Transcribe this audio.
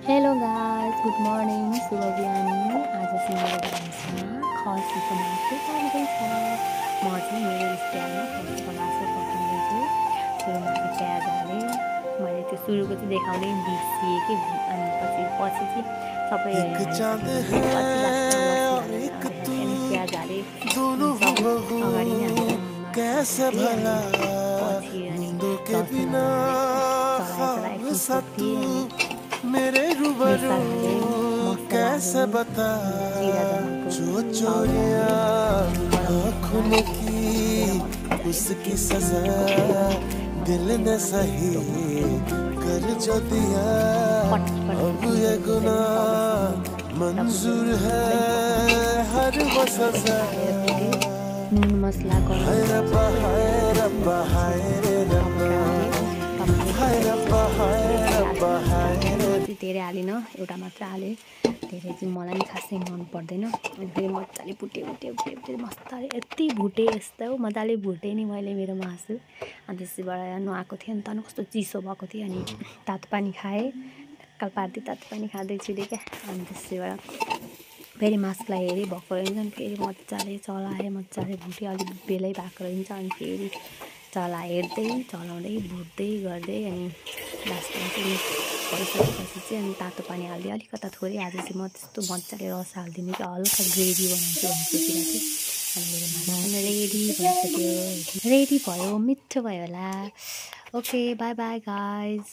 Hello guys, good morning, शुभ बिहानी। आज चाहिँ मेरो भान्सामा खसीको मासु पाक्दैछ। म चाहिँ मेरो स्टाइलमा खसीको मासु पकाउँदैछु। सुरुमा चाहिँ प्याज हालेँ। मैले त्यो सुरुको चाहिँ देखाउनै बिर्सिएँ कि, अनि पछि चाहिँ सबै हालिसकेपछि पछि लास्टमा लसुन प्याज हालेँ। सबै अगाडि नै हाल्छ मासु अनि पछि अनि लसुन हालेँ, चलाएर एकछिन छोपिदिएँ अनि मेरे रूबरू कैसे बता जो चोरियां आँखों ने की उसकी सजा दिल ने सही कर जो दिया अब ये गुनाह मंजूर है हर वो सजा। नून मसला हाय रब्बा हाय रब्बा हाय रे रब्बा हाय रब्बा हाय रब्बा हाय रे। धेरै हालिनँ, एउटा मात्र हालेँ। धेरै चाहिँ मलाई नि खासै मन पर्दैन। अनि फेरि मजाले भुटेँ मजाले यति भुटेँ, यस्तो मजाले भुटेँ नि मैले मेरो मासु। अनि त्यसबाट नुहाएको थिएँ, अनि त कस्तो चिसो भएको थियो। अनि तातो पानी खाएँ, ढक्कल पारिदिएँ, तातो पानी खाँदैछु क्या। अनि त्यसबाट फेरि मासुलाई हेरेँ भएको रहन्छ, अनि फेरि मजाले चलाएँ, मजाले भुटेँ, अलिक बेलै भएको रहन्छ। अनि फेरि हेर्दै चलाउँदै भुट्दै गर्दै अनि लास्टमा चाहिँ भइसकेपछि चाहिँ अनि तातो पानी हाल्दै अलिकता थोरै आज चाहिँ म त्यस्तो मजाले रस हाल्दिनँ कि हल्का ग्रेभी बनाउँछु भन्ने सोचिरहेको थिएँ। अनि मेरो मासु रेडी भइसक्यो, रेडी भयो, मिठो भयो होला। Okay, by by guys.